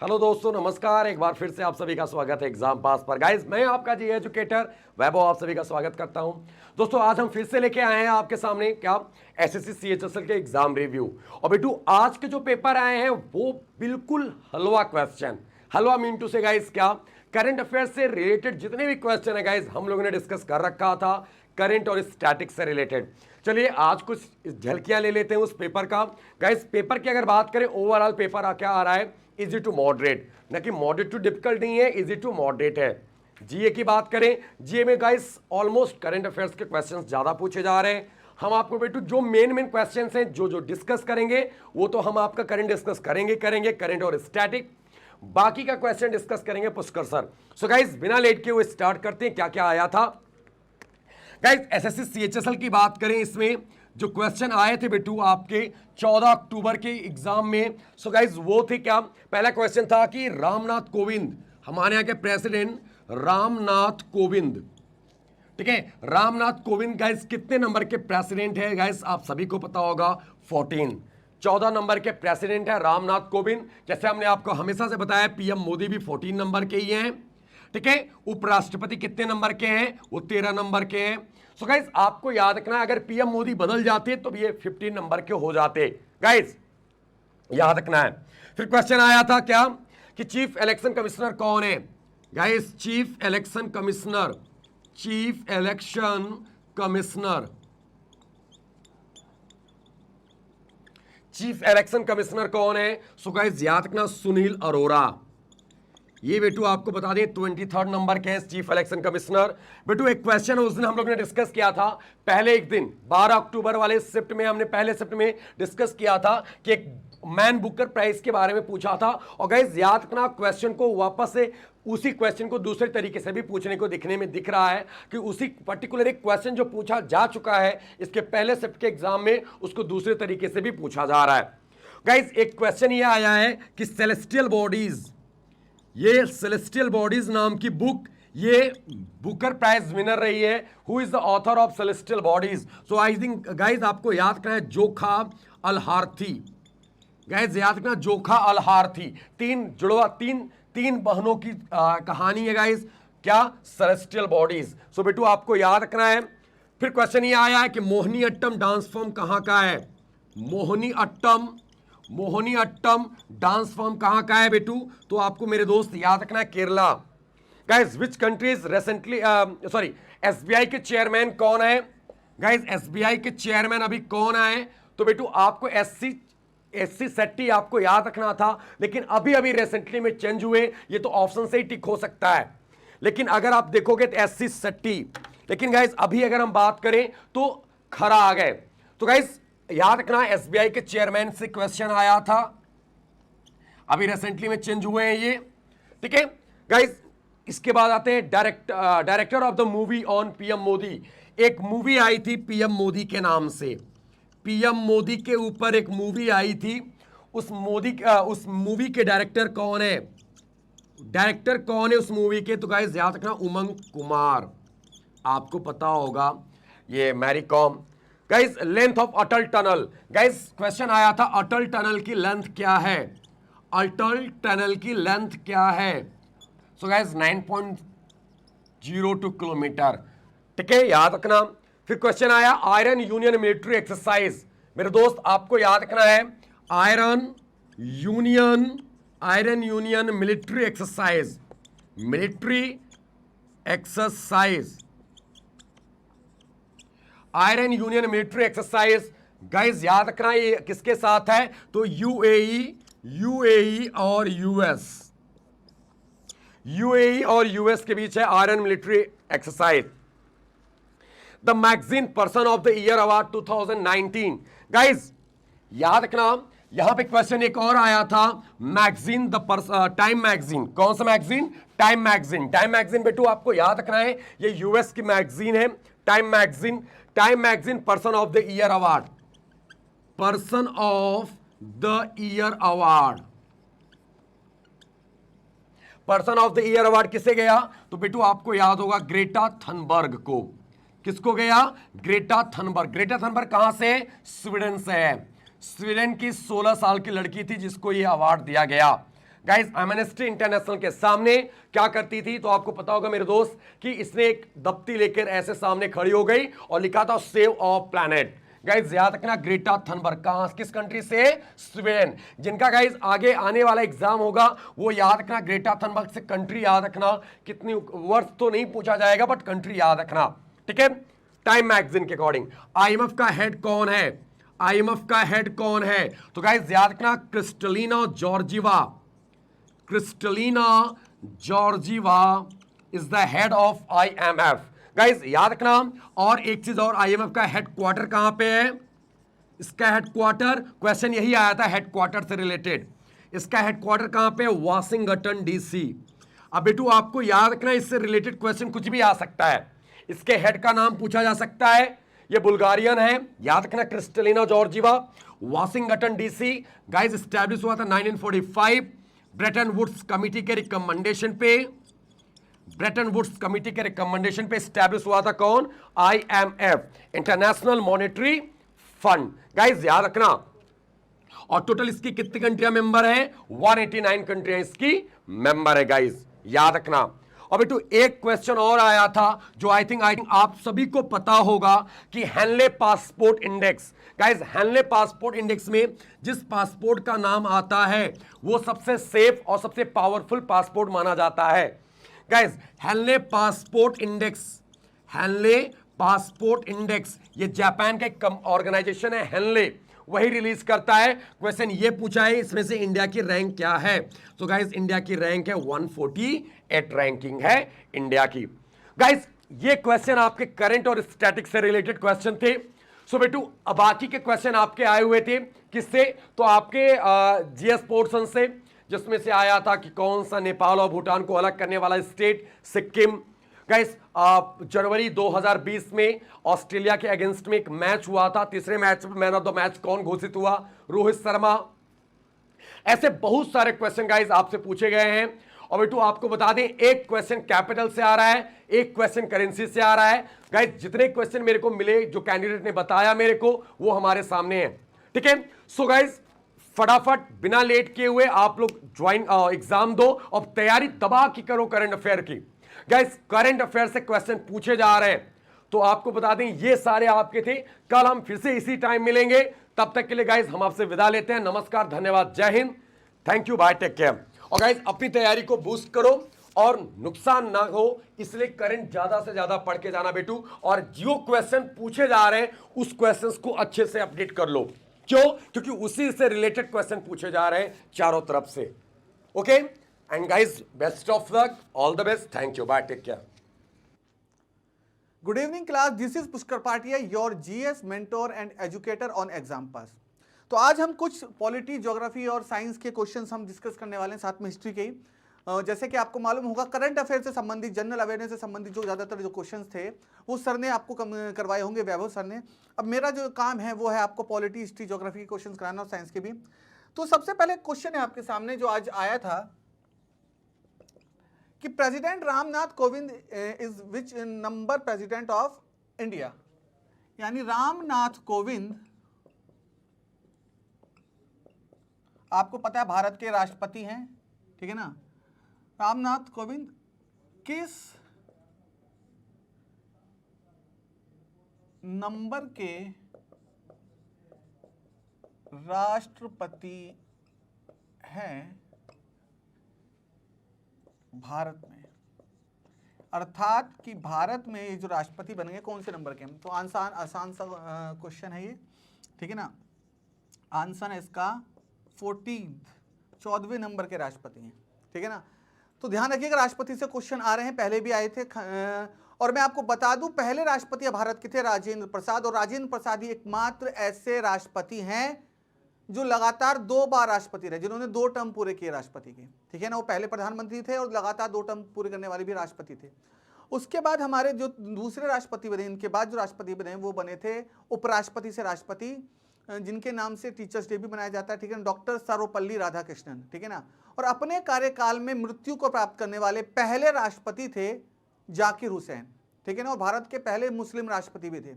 Hello दोस्तों, नमस्कार। एक बार फिर से आप सभी का स्वागत है एग्जाम पास पर। गाइस, मैं आपका जी एजुकेटर वैभव आप सभी का स्वागत करता हूं। दोस्तों, आज हम फिर से लेके आए हैं आपके सामने क्या एसएससी सीएचएसएल के एग्जाम रिव्यू। और बेटू, आज के जो पेपर आए हैं वो बिल्कुल हलवा क्वेश्चन। हलवा मीन टू से गाइस क्या, करंट अफेयर से रिलेटेड जितने भी क्वेश्चन है गाइस हम लोगों ने डिस्कस कर रखा था, करंट और स्टैटिक्स से रिलेटेड। चलिए आज कुछ झलकियां ले लेते हैं उस पेपर का। गाइस, पेपर की अगर बात करें, ओवरऑल पेपर क्या आ रहा है, इजी टू मॉडरेट, ना कि मॉडरेट टू डिफिकल्ट नहीं है, इजी टू मॉडरेट है। जीए की बात करें, जीए में गाइस ऑलमोस्ट करंट अफेयर्स के क्वेश्चंस ज्यादा पूछे जा रहे हैं। हम आपको बेटू जो मेन क्वेश्चंस हैं जो डिस्कस करेंगे वो तो हम आपका करंट डिस्कस करेंगे करंट और स्टैटिक। बाकी का क्वेश्चन डिस्कस करेंगे पुष्कर सर। सो गाइस, बिना लेट के वो स्टार्ट करते हैं क्या क्या आया था। गाइस, एसएससी सीएचएसएल की बात करें, इसमें जो क्वेश्चन आए थे बेटू आपके 14 अक्टूबर के एग्जाम में। सो गाइस, वो थे क्या, पहला क्वेश्चन था कि रामनाथ कोविंद, हमारे यहाँ के प्रेसिडेंट रामनाथ कोविंद, ठीक है, रामनाथ कोविंद गाइस कितने नंबर के प्रेसिडेंट है। गाइस, आप सभी को पता होगा 14 नंबर के प्रेसिडेंट है रामनाथ कोविंद। जैसे हमने आपको हमेशा से बताया, पीएम मोदी भी 14 नंबर के ही हैं, ठीक है। उपराष्ट्रपति कितने नंबर के हैं, वो 13 नंबर के हैं। सो गाइस, आपको याद रखना है, अगर पीएम मोदी बदल जाते तो ये 15 नंबर के हो जाते। गाइस, याद रखना है। फिर क्वेश्चन आया था क्या कि चीफ इलेक्शन कमिश्नर कौन है। गाइस, चीफ इलेक्शन कमिश्नर कौन है। सो गाइस, याद रखना, सुनील अरोरा। ये बेटू आपको बता दें 23 नंबर के चीफ इलेक्शन कमिश्नर। बेटू एक क्वेश्चन उस दिन हम लोग ने डिस्कस किया था, पहले एक दिन 12 अक्टूबर वाले शिफ्ट में हमने पहले शिफ्ट में डिस्कस किया था कि एक मैन बुकर प्राइस के बारे में पूछा था। और गाइस, याद रखना, क्वेश्चन को वापस से उसी क्वेश्चन को दूसरे तरीके से भी पूछने को दिखने में दिख रहा है कि उसी पर्टिकुलर एक क्वेश्चन जो पूछा जा चुका है इसके पहले शिफ्ट के एग्जाम में, उसको दूसरे तरीके से भी पूछा जा रहा है। गाइस, एक क्वेश्चन ये आया है कि सेलेस्टियल बॉडीज, ये सेलेस्टियल बॉडीज नाम की बुक, ये बुकर प्राइज विनर रही है। Who is the author of celestial bodies. So I think guys आपको याद करना है जोखा अल-हार्थी। गाइज, याद रखना, जोखा अल-हार्थी, तीन बहनों की कहानी है गाइज, क्या, सेलेस्टियल बॉडीज। सो बेटू आपको याद रखना है। फिर क्वेश्चन ये आया है कि मोहिनीअट्टम डांस फॉर्म कहां का है। मोहिनीअट्टम डांस फॉर्म कहां का है बेटू, तो आपको मेरे दोस्त याद रखना है, Kerala. Guys, which countries recently SBI के चेयरमैन कौन है। गाइस, एसबीआई के चेयरमैन अभी कौन आए, तो बेटू आपको एससी सेट्टी आपको याद रखना था, लेकिन अभी रिसेंटली में चेंज हुए। ये तो ऑप्शन से ही टिक हो सकता है, लेकिन अगर आप देखोगे तो एससी सेट्टी। लेकिन गाइस, अभी अगर हम बात करें तो खरा आ गए। तो गाइस, याद रखना, एसबीआई के चेयरमैन से क्वेश्चन आया था, अभी रिसेंटली में चेंज हुए हैं ये, ठीक है। गाइस, इसके बाद आते हैं director of the movie on PM Modi. एक मूवी आई थी पीएम मोदी के नाम से, पीएम मोदी के ऊपर एक मूवी आई थी। उस मूवी के डायरेक्टर कौन है, उस मूवी के, तो गाइस याद रखना, उमंग कुमार। आपको पता होगा ये Mary Kom. Guys, length of Atal tunnel. Guys, question आया था अटल टनल की लेंथ क्या है, अटल टनल की लेंथ क्या है। सो गाइस, 9.02 किलोमीटर, ठीक है, याद रखना। फिर क्वेश्चन आया आयरन यूनियन मिलिट्री एक्सरसाइज। मेरे दोस्त आपको याद रखना है, iron union military exercise, iron union military exercise. Guys, याद रखना, ये किसके साथ है, तो यूएई और यूएस के बीच है iron military exercise. The magazine person of the year award 2019। Guys, याद रखना, यहां पे क्वेश्चन एक और आया था, मैगजीन टाइम मैगजीन, कौन सा मैगजीन, टाइम मैगजीन बेटू आपको याद रखना है, ये यूएस की मैगजीन है, time magazine person of the year award, person of the year award किसे गया, तो बेटू आपको याद होगा ग्रेटा थनबर्ग को। किसको गया, ग्रेटा थनबर्ग। ग्रेटा थनबर्ग कहां से, स्वीडन से है, स्वीडन की 16 साल की लड़की थी जिसको यह अवार्ड दिया गया। गाइस एमनेस्टी इंटरनेशनल के सामने क्या करती थी, तो आपको पता होगा मेरे दोस्त कि इसने एक दफ्ती लेकर ऐसे सामने खड़ी हो गई और लिखा था सेव ऑफ प्लैनेट। गाइस याद रखना, ग्रेटा थनबर्ग कहां, किस कंट्री से, स्वीडन। जिनका गाइस आगे आने वाला एग्जाम होगा वो याद रखना, ग्रेटा थनबर्ग से कंट्री याद रखना, कितनी वर्ष तो नहीं पूछा जाएगा बट कंट्री याद रखना, ठीक है। टाइम मैगजीन के अकॉर्डिंग आईएमएफ का हेड कौन है, आईएमएफ का हेड कौन है, तो गाइस याद रखना Kristalina Georgieva, Kristalina Georgieva is the head of IMF. Guys याद रखना, और एक चीज और, आईएमएफ का हेडक्वार्टर कहां पे है, इसका हेडक्वार्टर, क्वेश्चन यही आया था हेडक्वार्टर से रिलेटेड, इसका हेडक्वार्टर कहां पे, वाशिंगटन डीसी। अब बेटू आपको याद रखना, इससे रिलेटेड क्वेश्चन कुछ भी आ सकता है, इसके हेड का नाम पूछा जा सकता है, ये बुल्गारियन है, याद रखना Kristalina Georgieva, Washington DC. Guys establish हुआ था 1945 ब्रेटन वुड्स कमिटी के रिकमेंडेशन पे, ब्रेटन वुड्स कमिटी के रिकमेंडेशन पे एस्टैब्लिश हुआ था कौन, IMF, international monetary fund. Guys याद रखना, और टोटल इसकी कितनी कंट्रियां मेंबर है, 189 कंट्रियां इसकी मेंबर है, गाइस याद रखना। और बेटू एक क्वेश्चन और आया था जो आई थिंक आप सभी को पता होगा कि Henley passport index. Guys Henley passport index में जिस पासपोर्ट का नाम आता है वो सबसे सेफ और सबसे पावरफुल पासपोर्ट माना जाता है। Guys Henley passport index, Henley passport index ये जापान का एक ऑर्गेनाइजेशन है, हेनले वही रिलीज करता है। क्वेश्चन ये पूछा है इसमें से इंडिया की रैंक क्या है, तो गाइस इंडिया की रैंक है 148 रैंकिंग है इंडिया की। गाइस ये क्वेश्चन आपके करंट और स्टैटिक से रिलेटेड क्वेश्चन थे। सो बेटू अब बाकी के क्वेश्चन आपके आए हुए थे किससे, तो आपके जीएस पोर्शन से, जिसमें से आया था कि कौन सा नेपाल और भूटान को अलग करने वाला स्टेट, सिक्किम। गाइस जनवरी 2020 में ऑस्ट्रेलिया के अगेंस्ट में एक मैच हुआ था, तीसरे मैच में मैन ऑफ द मैच कौन घोषित हुआ, रोहित शर्मा। ऐसे बहुत सारे क्वेश्चन गाइस आपसे पूछे गए हैं। और बेटू आपको बता दें, एक क्वेश्चन कैपिटल से आ रहा है, एक क्वेश्चन करेंसी से आ रहा है। गाइस जितने क्वेश्चन मेरे को मिले, जो कैंडिडेट ने बताया मेरे को, वो हमारे सामने है, ठीक है। सो गाइस फटाफट बिना लेट किए हुए आप लोग ज्वाइन एग्जाम दो और तैयारी तबाह की करो करंट अफेयर की। गाइस करंट अफेयर से क्वेश्चन पूछे जा रहे हैं, तो आपको बता दें ये सारे आपके थे। कल हम फिर से इसी टाइम मिलेंगे, तब तक के लिए गाइस हम आपसे विदा लेते हैं। नमस्कार, धन्यवाद, जय Hind, thank you, bye, take care. और गाइस अपनी तैयारी को बूस्ट करो और नुकसान ना हो, इसलिए करंट ज्यादा से ज्यादा पढ़ के जाना बेटू, और जो क्वेश्चन पूछे जा रहे हैं उस क्वेश्चंस को अच्छे से अपडेट कर लो। क्यों, क्योंकि उसी से रिलेटेड क्वेश्चन पूछे जा रहे हैं चारों तरफ से। Okay and guys best of luck, all the best, thank you, bye, take care. Good evening class, this is Pushkar Patia, your GS mentor and educator on exam pass। तो आज हम कुछ पॉलिटी, ज्योग्राफी और science के questions हम discuss करने वाले हैं, साथ में हिस्ट्री के ही। जैसे कि आपको मालूम होगा करंट अफेयर से संबंधित, जनरल अवेयरनेस से संबंधित जो ज़्यादातर जो क्वेश्चंस थे वो सर ने आपको करवाए होंगे, वैभव सर ने। अब मेरा जो काम है वो है आपको पॉलिटी, हिस्ट्री, ज्योग्राफी के क्वेश्चन कराना और साइंस के भी। तो सबसे पहले क्वेश्चन है आपके सामने जो आज आया था कि president Ramnath Kovind is which number president of India, यानी रामनाथ कोविंद आपको पता है भारत के राष्ट्रपति हैं, ठीक है ना। रामनाथ कोविंद किस नंबर के राष्ट्रपति हैं भारत में, अर्थात कि भारत में ये जो राष्ट्रपति बनेंगे कौन से नंबर के हैं। तो आसान सा क्वेश्चन है ये, ठीक है ना। आंसर है इसका 14वें नंबर के राष्ट्रपति हैं, ठीक है ना। तो ध्यान रखिएगा राष्ट्रपति से क्वेश्चन आ रहे हैं, पहले भी आए थे। और मैं आपको बता दूं पहले राष्ट्रपति भारत के थे राजेंद्र प्रसाद, और राजेंद्र प्रसाद ही एकमात्र ऐसे राष्ट्रपति हैं जो लगातार 2 बार राष्ट्रपति रहे, जिन्होंने 2 टर्म पूरे किए राष्ट्रपति के, ठीक है ना। वो पहले प्रधानमंत्री थे और लगातार 2 टर्म पूरे करने वाले भी राष्ट्रपति थे। उसके बाद हमारे जो दूसरे राष्ट्रपति बने, इनके बाद जो राष्ट्रपति बने वो बने थे उपराष्ट्रपति से राष्ट्रपति, जिनके नाम से टीचर्स डे भी मनाया जाता है, ठीक है ना, डॉक्टर सर्वपल्ली राधाकृष्णन, ठीक है ना। और अपने कार्यकाल में मृत्यु को प्राप्त करने वाले पहले राष्ट्रपति थे जाकिर हुसैन, ठीक है ना। और भारत के पहले मुस्लिम राष्ट्रपति भी थे।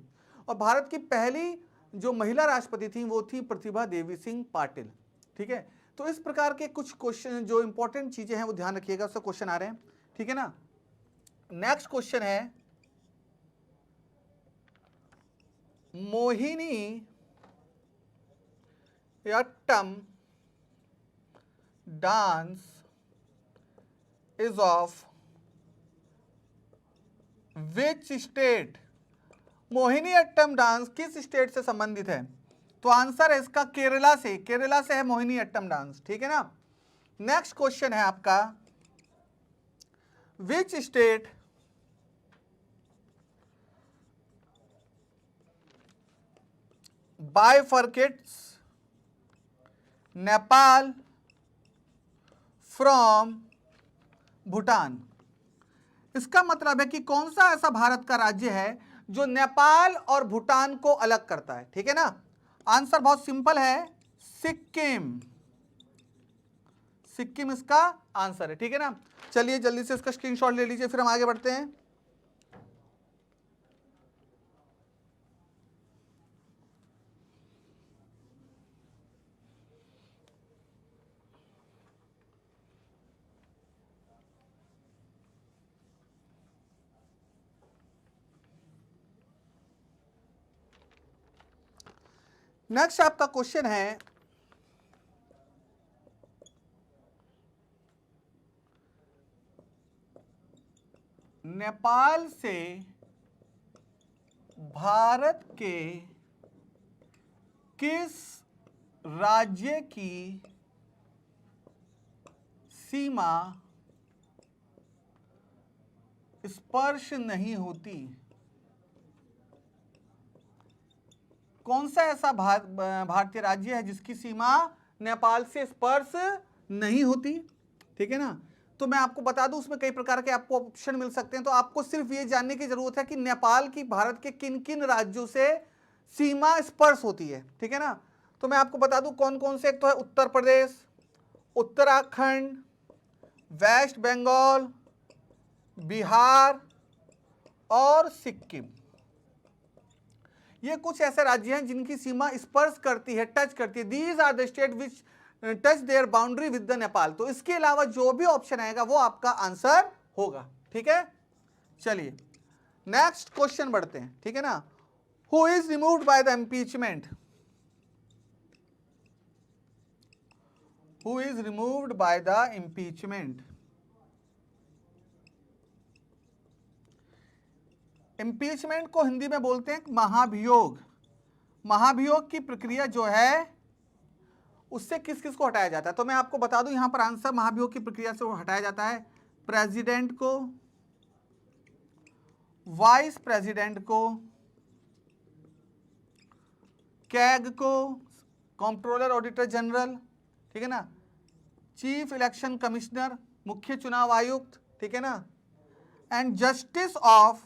और भारत की पहली जो महिला राष्ट्रपति थी वो थी प्रतिभा देवी सिंह पाटिल। ठीक है, तो इस प्रकार के कुछ क्वेश्चन जो इंपॉर्टेंट चीजें हैं वो ध्यान रखिएगा, उससे क्वेश्चन आ रहे हैं। ठीक है ना। नेक्स्ट क्वेश्चन है Mohiniyattam dance is of which state. Mohiniyattam dance किस स्टेट से संबंधित है? तो आंसर है इसका केरला से, केरला से है मोहिनी अट्टम डांस। ठीक है ना। नेक्स्ट क्वेश्चन है आपका which state bifurcates Nepal from Bhutan. इसका मतलब है कि कौन सा ऐसा भारत का राज्य है जो नेपाल और भूटान को अलग करता है। ठीक है ना। आंसर बहुत सिंपल है, सिक्किम। सिक्किम इसका आंसर है। ठीक है ना। चलिए जल्दी से इसका स्क्रीनशॉट ले लीजिए, फिर हम आगे बढ़ते हैं। नेक्स्ट आपका क्वेश्चन है नेपाल से भारत के किस राज्य की सीमा स्पर्श नहीं होती? कौन सा ऐसा भारतीय राज्य है जिसकी सीमा नेपाल से स्पर्श नहीं होती? ठीक है ना। तो मैं आपको बता दूं उसमें कई प्रकार के आपको ऑप्शन मिल सकते हैं, तो आपको सिर्फ ये जानने की जरूरत है कि नेपाल की भारत के किन किन राज्यों से सीमा स्पर्श होती है। ठीक है ना। तो मैं आपको बता दूं कौन कौन से, एक तो है उत्तर प्रदेश, उत्तराखंड, वेस्ट बंगाल, बिहार और सिक्किम। ये कुछ ऐसे राज्य हैं जिनकी सीमा स्पर्श करती है, टच करती है। These are the state which touch their boundary with the Nepal. तो इसके अलावा जो भी ऑप्शन आएगा वो आपका आंसर होगा। ठीक है। चलिए नेक्स्ट क्वेश्चन बढ़ते हैं। ठीक है ना। Who is removed by the impeachment? Who is removed by the impeachment? Impeachment को हिंदी में बोलते हैं महाभियोग। महाभियोग की प्रक्रिया जो है उससे किस किस को हटाया जाता है? तो मैं आपको बता दूं यहां पर आंसर महाभियोग की प्रक्रिया से हटाया जाता है प्रेसिडेंट को, वाइस प्रेसिडेंट को, कैग को, कंट्रोलर ऑडिटर जनरल, ठीक है ना, चीफ इलेक्शन कमिश्नर, मुख्य चुनाव आयुक्त, ठीक है ना, and justice of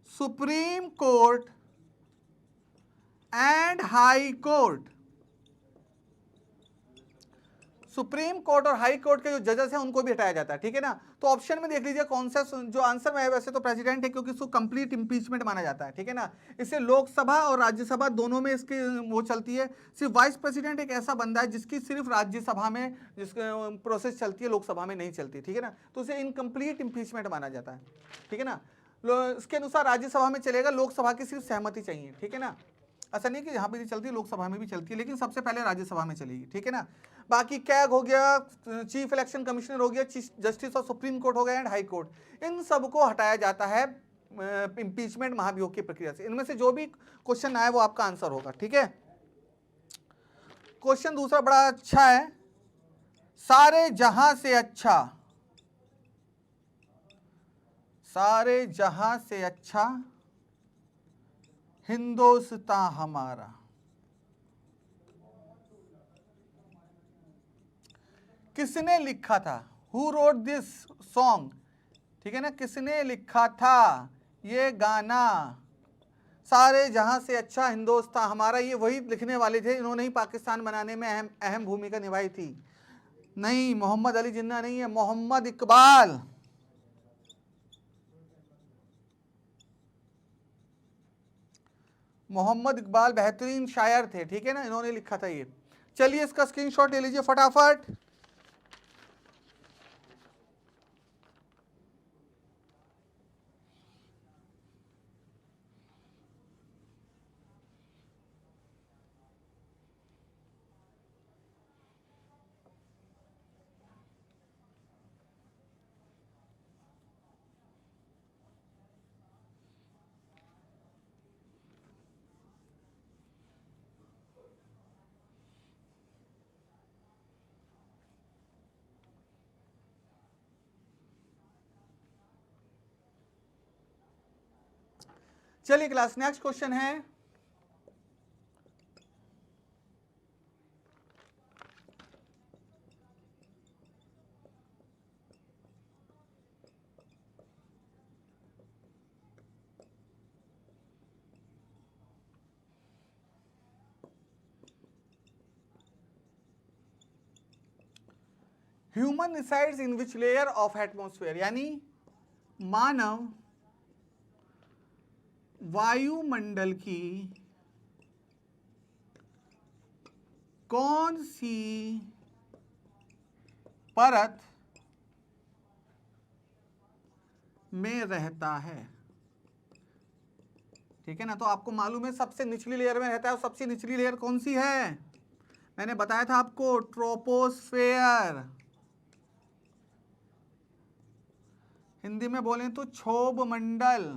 supreme court and high court. Supreme court और हाई कोर्ट के जो जजेस हैं उनको भी हटाया जाता है। ठीक है ना। तो ऑप्शन में देख लीजिए कौन सा जो आंसर में है, वैसे तो प्रेसिडेंट है क्योंकि इसको कंप्लीट इंपीचमेंट माना जाता है। ठीक है ना। इससे लोकसभा और राज्यसभा दोनों में इसकी वो चलती है। सिर्फ वाइस प्रेसिडेंट एक ऐसा बंदा है जिसकी सिर्फ राज्यसभा में जिसकी प्रोसेस चलती है, लोकसभा में नहीं चलती। ठीक है ना। तो उसे इनकम्प्लीट इंपीचमेंट माना जाता है। ठीक है ना। इसके अनुसार राज्यसभा में चलेगा, लोकसभा की सिर्फ सहमति चाहिए। ठीक है ना। ऐसा नहीं कि यहाँ पे भी चलती है, लोकसभा में भी चलती है, लेकिन सबसे पहले राज्यसभा में चलेगी। ठीक है ना। बाकी कैग हो गया, चीफ इलेक्शन कमिश्नर हो गया, chief justice of supreme court हो गया एंड हाई कोर्ट, इन सबको हटाया जाता है इंपीचमेंट महाभियोग की प्रक्रिया से। इनमें से जो भी क्वेश्चन आए वो आपका आंसर होगा। ठीक है। क्वेश्चन दूसरा बड़ा अच्छा है, सारे जहां से अच्छा, सारे जहां से अच्छा हिंदुस्तान हमारा। किसने लिखा था? Who wrote this song? ठीक है ना। किसने लिखा था ये गाना, सारे जहां से अच्छा हिंदुस्तान हमारा? ये वही लिखने वाले थे, इन्होंने ही पाकिस्तान बनाने में अहम भूमिका निभाई थी। नहीं, मोहम्मद अली जिन्ना नहीं है, मोहम्मद इकबाल। मोहम्मद इकबाल बेहतरीन शायर थे, ठीक है ना, इन्होंने लिखा था ये। चलिए इसका स्क्रीनशॉट ले लीजिए फटाफट। चलिए क्लास, नेक्स्ट क्वेश्चन है, human resides in which layer of atmosphere, यानी मानव वायुमंडल की कौन सी परत में रहता है, ठीक है ना। तो आपको मालूम है सबसे निचली लेयर में रहता है, और सबसे निचली लेयर कौन सी है, मैंने बताया था आपको, ट्रोपोस्फेयर। हिंदी में बोलें तो क्षोभ मंडल,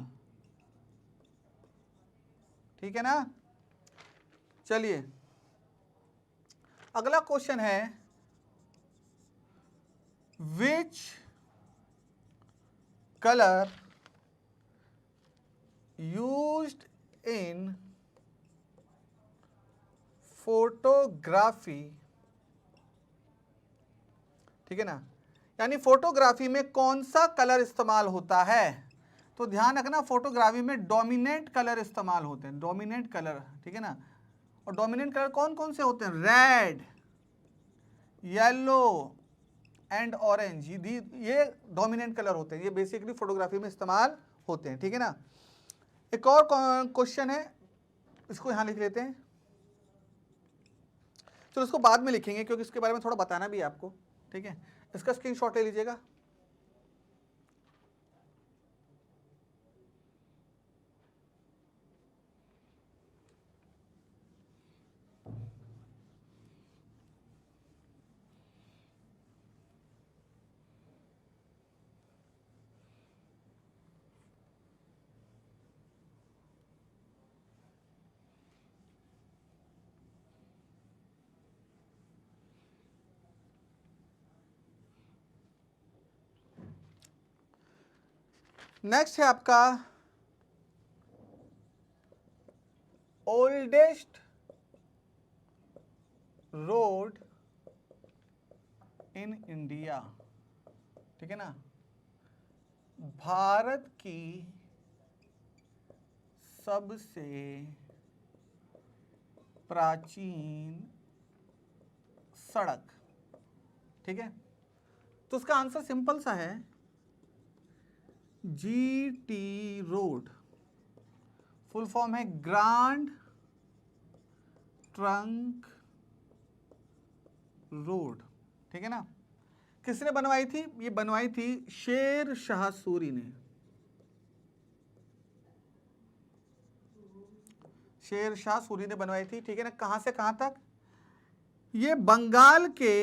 ठीक है ना। चलिए अगला क्वेश्चन है, which colour used in photography, ठीक है ना, यानी फोटोग्राफी में कौन सा कलर इस्तेमाल होता है। तो ध्यान रखना, फोटोग्राफी में डोमिनेंट कलर इस्तेमाल होते हैं, डोमिनेंट कलर, ठीक है ना। और डोमिनेंट कलर कौन कौन से होते हैं, रेड, येलो एंड ऑरेंज, ये डोमिनेंट कलर होते हैं, ये बेसिकली फोटोग्राफी में इस्तेमाल होते हैं, ठीक है ना। एक और क्वेश्चन है, इसको यहां लिख लेते हैं, चलो इसको बाद में लिखेंगे क्योंकि इसके बारे में थोड़ा बताना भी है आपको, ठीक है। इसका स्क्रीनशॉट ले लीजिएगा। नेक्स्ट है आपका ओल्डेस्ट रोड इन इंडिया, ठीक है ना, भारत की सबसे प्राचीन सड़क, ठीक है। तो उसका आंसर सिंपल सा है, GT रोड, फुल फॉर्म है ग्रांड ट्रंक रोड, ठीक है ना। किसने बनवाई थी, ये बनवाई थी शेर शाह सूरी ने, शेर शाह सूरी ने बनवाई थी, ठीक है ना। कहां से कहां तक, ये बंगाल के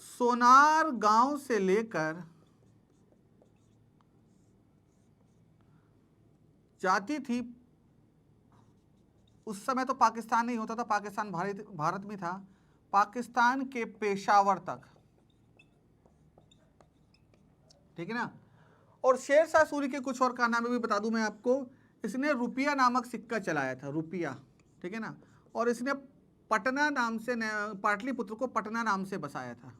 सोनार गांव से लेकर जाती थी, उस समय तो पाकिस्तान नहीं होता था, पाकिस्तान भारत में था, पाकिस्तान के पेशावर तक, ठीक है ना। और शेर शाह सूरी के कुछ और कारनामे भी बता दूं मैं आपको, इसने रुपया नामक सिक्का चलाया था, रुपया, ठीक है ना। और इसने पटना नाम से, पाटलिपुत्र को पटना नाम से बसाया था,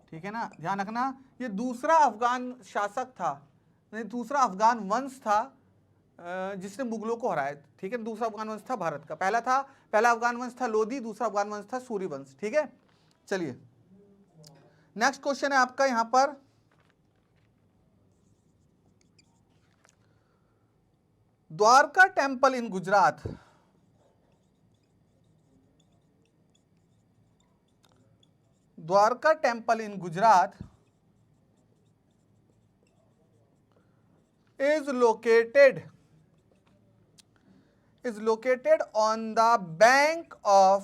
ठीक है ना। ध्यान रखना, ये दूसरा अफगान शासक था, दूसरा अफगान वंश था जिसने मुगलों को हराया, ठीक है। दूसरा अफगान वंश था भारत का, पहला अफगान वंश था लोधी, दूसरा अफगान वंश था सूरी वंश, ठीक है। चलिए नेक्स्ट क्वेश्चन है आपका यहां पर, Dwarka temple in Gujarat Dwarka temple in Gujarat is located on the bank of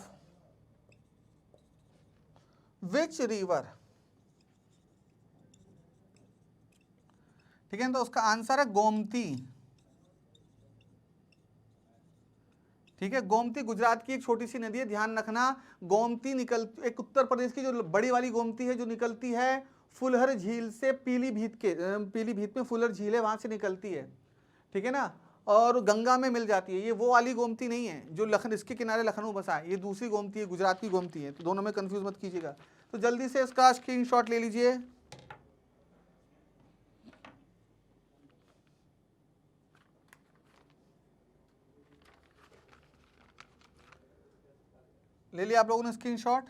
which river? ठीक है, तो उसका आंसर है गोमती। ठीक है, गोमती गुजरात की एक छोटी सी नदी है, ध्यान रखना। गोमती एक उत्तर प्रदेश की जो बड़ी वाली गोमती है जो निकलती है फुलहर झील से, पीलीभीत में फुलहर झील है, वहां से निकलती है। ठीक है ना, और गंगा में मिल जाती है। ये वो वाली गोमती नहीं है जो इसके किनारे लखनऊ बसा है, ये दूसरी गोमती है, गुजरात की गोमती है। तो दोनों में कंफ्यूज मत कीजिएगा। तो जल्दी से इसका स्क्रीनशॉट ले लीजिए। ले लिया आप लोगों ने स्क्रीनशॉट?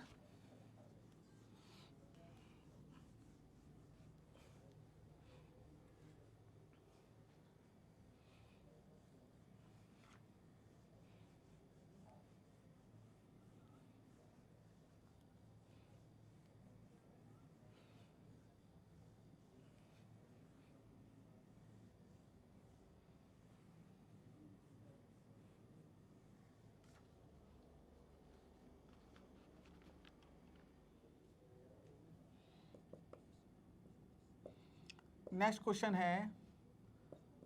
नेक्स्ट क्वेश्चन है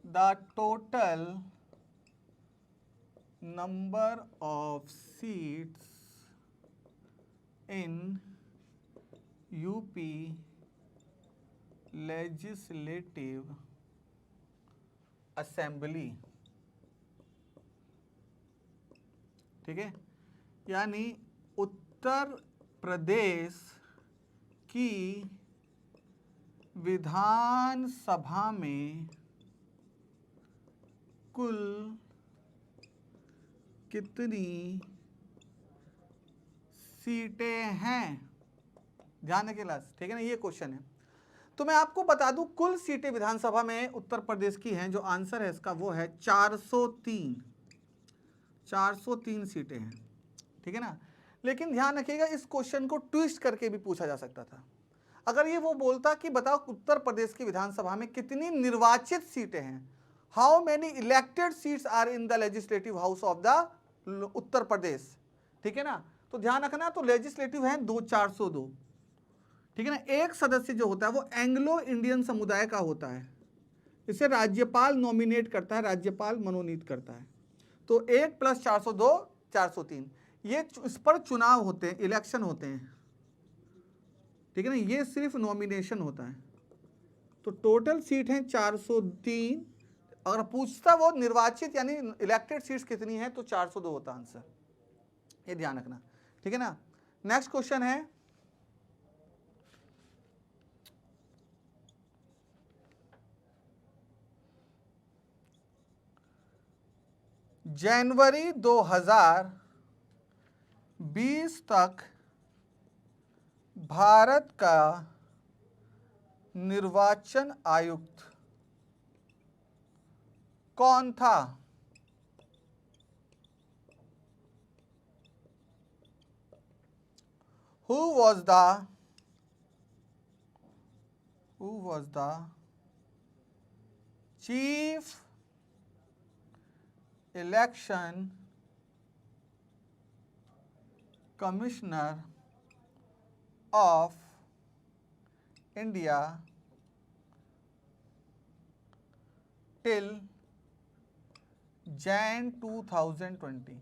the total number of seats in UP legislative assembly. ठीक है, यानी उत्तर प्रदेश की विधान सभा में कुल कितनी सीटें हैं? ध्यान रखिए क्लास, ठीक है ना, ये क्वेश्चन है। तो मैं आपको बता दूं कुल सीटें विधानसभा में उत्तर प्रदेश की हैं, जो आंसर है इसका वो है 403। 403 सीटें हैं। ठीक है ना, लेकिन ध्यान रखिएगा इस क्वेश्चन को ट्विस्ट करके भी पूछा जा सकता था। अगर ये वो बोलता कि बताओ उत्तर प्रदेश की विधानसभा में कितनी निर्वाचित सीटें हैं, how many elected seats are in the legislative house of the Uttar Pradesh. ठीक है ना, तो ध्यान रखना, तो लेजिस्लेटिव है 402। ठीक है ना, एक सदस्य जो होता है वो एंग्लो इंडियन समुदाय का होता है, इसे राज्यपाल नॉमिनेट करता है, राज्यपाल मनोनीत करता है। तो 1 + 402 403, ये इस पर चुनाव होते हैं, इलेक्शन होते हैं। ठीक है ना, ये सिर्फ नॉमिनेशन होता है। तो टोटल सीट है 403। अगर पूछता वो निर्वाचित यानी इलेक्टेड सीट्स कितनी है तो 402 होता आंसर, ये ध्यान रखना। ठीक है ना, नेक्स्ट क्वेश्चन है जनवरी 2020 तक भारत का निर्वाचन आयुक्त कौन था? Who was the chief election commissioner of India till Jan 2020?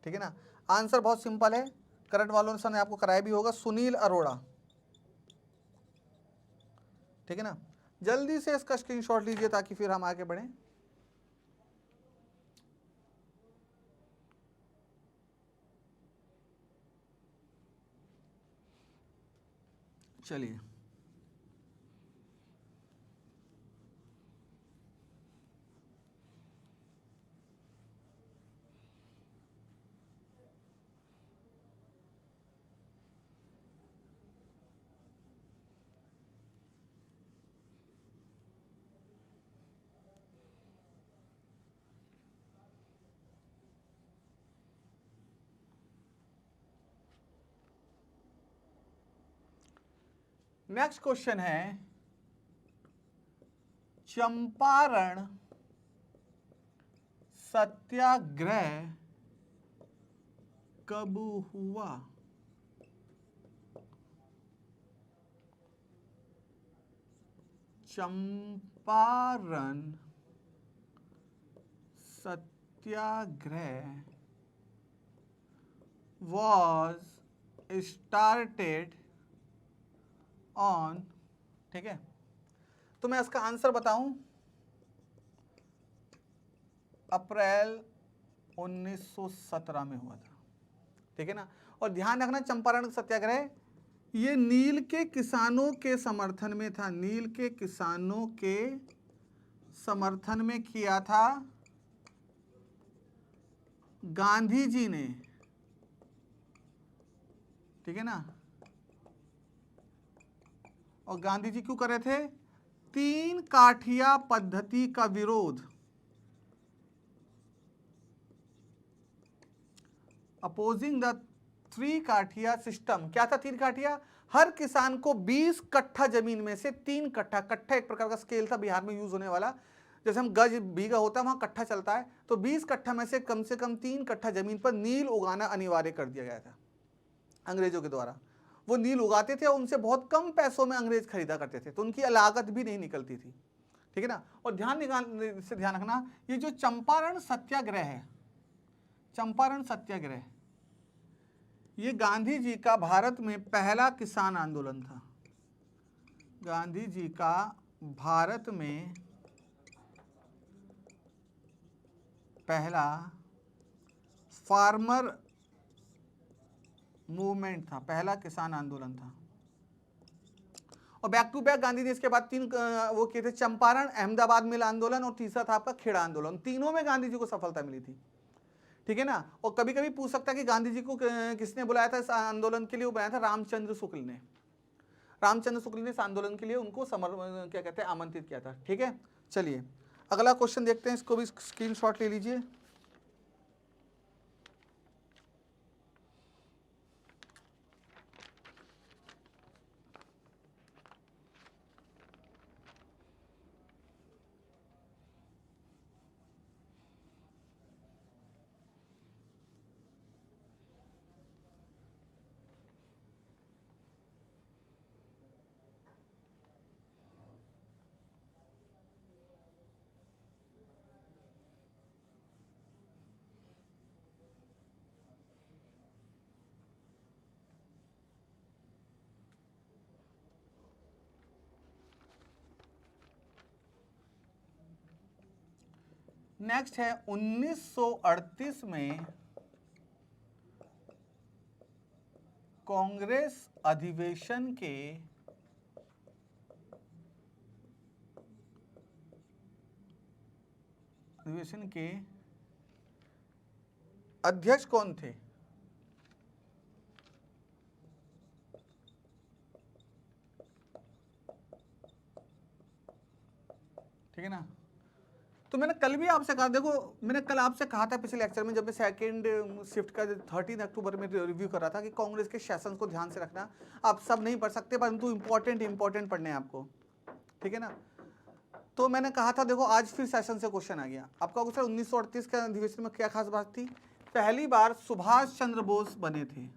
ठीक है ना, आंसर बहुत सिंपल है, करंट वालों ने आपको कराया भी होगा, सुनील अरोड़ा। ठीक है ना, जल्दी से इसका स्क्रीनशॉट लीजिए ताकि फिर हम आगे बढ़ें। चलिए, नेक्स्ट क्वेश्चन है चंपारण सत्याग्रह कब हुआ? चंपारण सत्याग्रह was started on, ठीक है, तो मैं इसका आंसर बताऊं, अप्रैल 1917 में हुआ था, ठीक है ना। और ध्यान रखना चंपारण सत्याग्रह ये नील के किसानों के समर्थन में था, नील के किसानों के समर्थन में किया था गांधी जी ने, ठीक है ना। और गांधी जी क्यों कर रहे थे? 3 काठिया पद्धति का विरोध, अपोजिंग द 3 काठिया सिस्टम। क्या था 3 काठिया? हर किसान को 20 कट्ठा जमीन में से 3 कट्ठा, कट्ठा एक प्रकार का स्केल था बिहार में यूज होने वाला, जैसे हम गज बीघा होता है वहां कट्ठा चलता है, तो 20 कट्ठा में से कम 3 कट्ठा जमीन पर नील उगाना अनिवार्य कर दिया गया था अंग्रेजों के द्वारा। वो नील उगाते थे और उनसे बहुत कम पैसों में अंग्रेज खरीदा करते थे, तो उनकी लागत भी नहीं निकलती थी, ठीक है ना। और ध्यान रखना, ये जो चंपारण सत्याग्रह है, चंपारण सत्याग्रह ये गांधी जी का भारत में पहला किसान आंदोलन था। गांधी जी का भारत में पहला फार्मर मूवमेंट था, पहला किसान आंदोलन था। और बैक टू बैक गांधी ने इसके बाद 3 वो किए थे, चंपारण, अहमदाबाद मिल आंदोलन और तीसरा था आपका खेड़ा आंदोलन। तीनों में गांधी जी को सफलता मिली थी, ठीक है ना। और कभी कभी पूछ सकता है कि गांधी जी को किसने बुलाया था इस आंदोलन के लिए? वो बुलाया था रामचंद्र शुक्ल ने। रामचंद्र शुक्ल ने इस आंदोलन के लिए उनको क्या कहते हैं आमंत्रित किया था, ठीक है। चलिए अगला क्वेश्चन देखते हैं, इसको भी स्क्रीनशॉट ले लीजिए। नेक्स्ट है 1938 में कांग्रेस अधिवेशन के अध्यक्ष कौन थे? ठीक है ना। तो मैंने कल भी आपसे कहा, देखो मैंने कल आपसे कहा था पिछले लेक्चर में, जब मैं सेकंड शिफ्ट का 13 अक्टूबर में रिव्यू कर रहा था, कि कांग्रेस के सेशंस को ध्यान से रखना। आप सब नहीं पढ़ सकते, परंतु इंपॉर्टेंट पढ़ने हैं आपको, ठीक है ना। तो मैंने कहा था देखो आज फिर सेशन से क्वेश्चन आ गया आपका। क्वेश्चन 1938 के अधिवेशन में क्या खास बात थी? पहली बार सुभाष चंद्र बोस बने थे,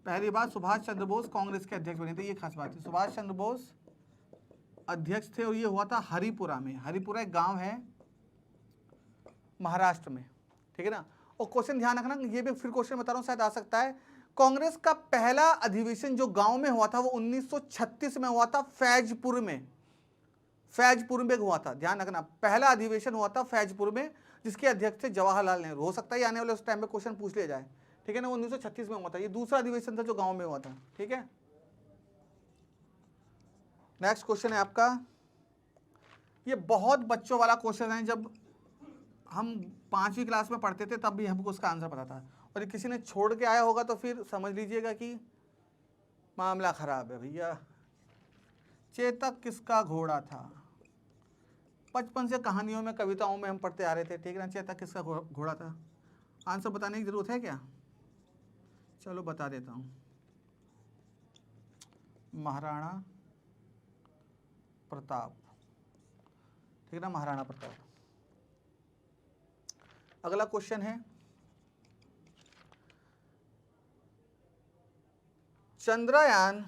पहली बार सुभाष चंद्र बोस कांग्रेस के अध्यक्ष बने थे, ये खास बात थी। सुभाष चंद्र बोस अध्यक्ष थे और ये हुआ था हरिपुरा में। हरिपुरा एक गांव है महाराष्ट्र में, ठीक है ना। और क्वेश्चन ध्यान रखना, ये भी फिर क्वेश्चन बता रहा हूं शायद आ सकता है। कांग्रेस का पहला अधिवेशन जो गांव में हुआ था वो 1936 में हुआ था, फैजपुर में, फैजपुर में हुआ था। ध्यान रखना पहला अधिवेशन हुआ था फैजपुर में, जिसके अध्यक्ष थे जवाहरलाल नेहरू। हो सकता है आने वाले उस टाइम में क्वेश्चन पूछ लिया जाए, ठीक है ना। 1936 में हुआ था, ये दूसरा अधिवेशन था जो गांव में हुआ था, ठीक है। नेक्स्ट क्वेश्चन है आपका, ये बहुत बच्चों वाला क्वेश्चन है, जब हम 5वीं क्लास में पढ़ते थे तब भी हमको उसका आंसर पता था, और ये किसी ने छोड़ के आया होगा तो फिर समझ लीजिएगा कि मामला खराब है भैया। चेतक किसका घोड़ा था? बचपन से कहानियों में कविताओं में हम पढ़ते आ रहे थे, ठीक है ना। चेतक किसका घोड़ा था? आंसर बताने की जरूरत है क्या? चलो बता देता हूँ। महाराणा प्रताप, ठीक है ना, महाराणा प्रताप। अगला क्वेश्चन है, चंद्रयान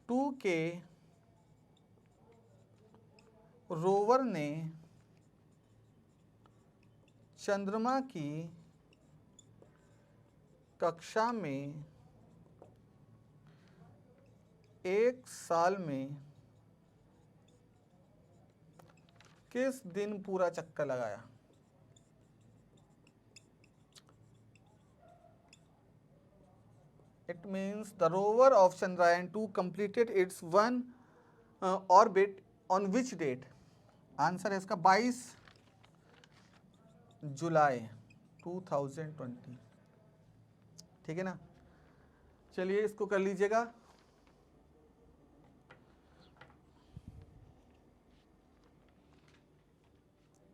2 के रोवर ने चंद्रमा की कक्षा में 1 साल में किस दिन पूरा चक्कर लगाया? It means the rover of Chandrayaan 2 completed its one orbit on which date? Answer है इसका 22 जुलाई 2020, ठीक है ना। चलिए इसको कर लीजिएगा।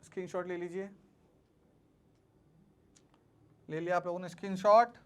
स्क्रीनशॉट ले लीजिए, ले लिया आप लोगों ने स्क्रीनशॉट।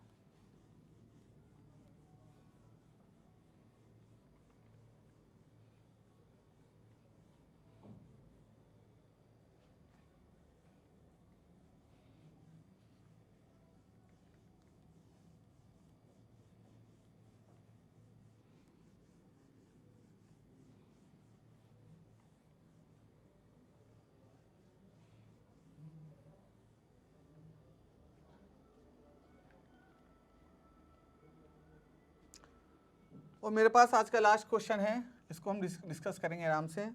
और मेरे पास आज का लास्ट क्वेश्चन है, इसको हम डिस्कस करेंगे आराम से।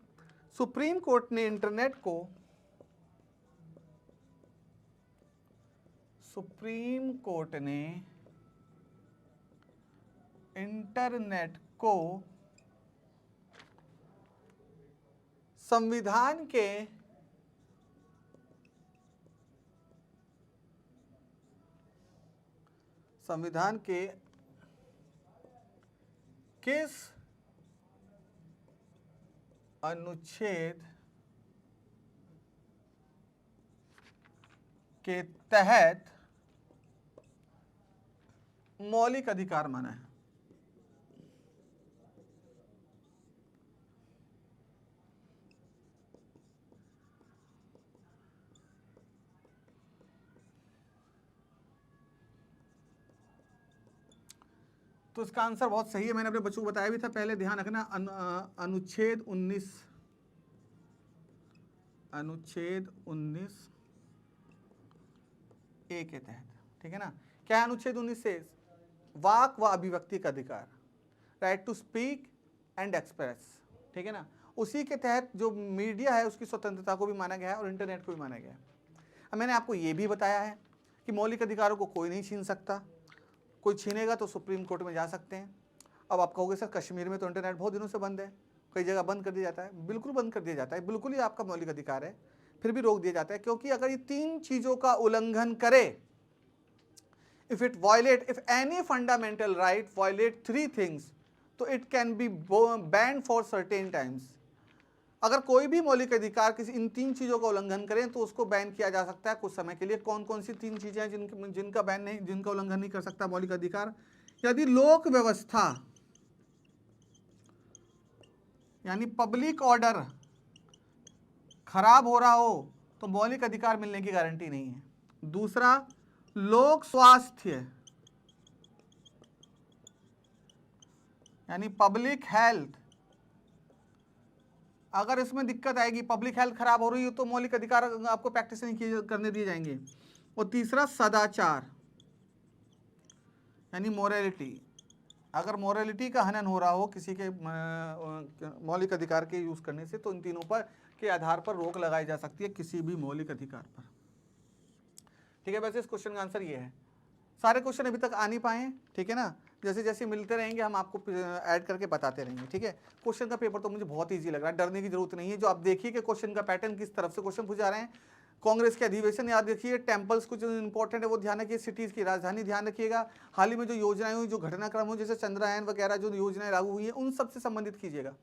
सुप्रीम कोर्ट ने इंटरनेट को संविधान के किस अनुच्छेद के तहत मौलिक अधिकार माना है? तो इसका आंसर बहुत सही है, मैंने अपने बच्चों को बताया भी था पहले, ध्यान रखना। अनुच्छेद 19 ए के तहत, ठीक है ना। क्या है अनुच्छेद 19 से? वाक व अभिव्यक्ति का अधिकार, right to speak and express, ठीक है ना। उसी के तहत जो मीडिया है उसकी स्वतंत्रता को भी माना गया है और इंटरनेट को भी माना गया है। अब मैंने आपको ये भी बताया है कि मौलिक अधिकारों को कोई नहीं छीन सकता, कोई छीनेगा तो सुप्रीम कोर्ट में जा सकते हैं। अब आप कहोगे सर कश्मीर में तो इंटरनेट बहुत दिनों से बंद है, कई जगह बंद कर दिया जाता है। बिल्कुल बंद कर दिया जाता है, बिल्कुल ही आपका मौलिक अधिकार है, फिर भी रोक दिया जाता है, क्योंकि अगर ये 3 चीज़ों का उल्लंघन करे, if any fundamental right violate 3 things, तो it can be banned for certain times. अगर कोई भी मौलिक अधिकार किसी इन 3 चीज़ों का उल्लंघन करें तो उसको बैन किया जा सकता है कुछ समय के लिए। कौन कौन सी 3 चीज़ें हैं जिनका बैन नहीं, जिनका उल्लंघन नहीं कर सकता मौलिक अधिकार? यदि लोक व्यवस्था यानी पब्लिक ऑर्डर खराब हो रहा हो तो मौलिक अधिकार मिलने की गारंटी नहीं है। दूसरा, लोक स्वास्थ्य यानी पब्लिक हेल्थ, अगर इसमें दिक्कत आएगी, पब्लिक हेल्थ खराब हो रही हो तो मौलिक अधिकार आपको प्रैक्टिस नहीं करने दिए जाएंगे। और तीसरा, सदाचार यानी मोरालिटी, अगर मोरालिटी का हनन हो रहा हो किसी के मौलिक अधिकार के यूज करने से, तो इन तीनों पर के आधार पर रोक लगाई जा सकती है किसी भी मौलिक अधिकार पर, ठीक है। वैसे इस क्वेश्चन का आंसर ये है। सारे क्वेश्चन अभी तक आ नहीं पाए, ठीक है ना। जैसे जैसे मिलते रहेंगे हम आपको ऐड करके बताते रहेंगे, ठीक है। क्वेश्चन का पेपर तो मुझे बहुत इजी लग रहा है, डरने की जरूरत नहीं है। जो आप देखिए कि क्वेश्चन का पैटर्न किस तरफ से क्वेश्चन पूछा रहे हैं। कांग्रेस के अधिवेशन याद रखिए, टेम्पल्स कुछ इंपॉर्टेंट है वो ध्यान रखिए, सिटीज़ की राजधानी ध्यान रखिएगा, हाल ही में जो योजनाएं हुई, जो घटनाक्रम हुई, जैसे चंद्रयान वगैरह जो योजनाएं लागू हुई है उन सब से संबंधित कीजिएगा,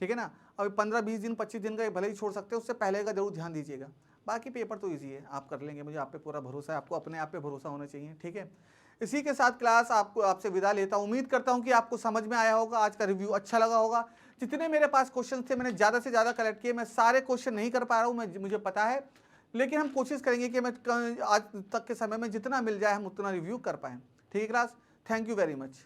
ठीक है ना। अभी 15-20 दिन 25 दिन का भले ही छोड़ सकते हैं, उससे पहले का जरूर ध्यान दीजिएगा। बाकी पेपर तो इजी है, आप कर लेंगे, मुझे आप पे पूरा भरोसा है, आपको अपने आप पे भरोसा होना चाहिए। ठीक है, इसी के साथ क्लास आपसे विदा लेता हूं। उम्मीद करता हूं कि आपको समझ में आया होगा, आज का रिव्यू अच्छा लगा होगा। जितने मेरे पास क्वेश्चन थे मैंने ज़्यादा से ज़्यादा कलेक्ट किए। मैं सारे क्वेश्चन नहीं कर पा रहा हूँ, मुझे पता है, लेकिन हम कोशिश करेंगे कि मैं आज तक के समय में जितना मिल जाए हम उतना रिव्यू कर पाएँ। ठीक है class, thank you very much.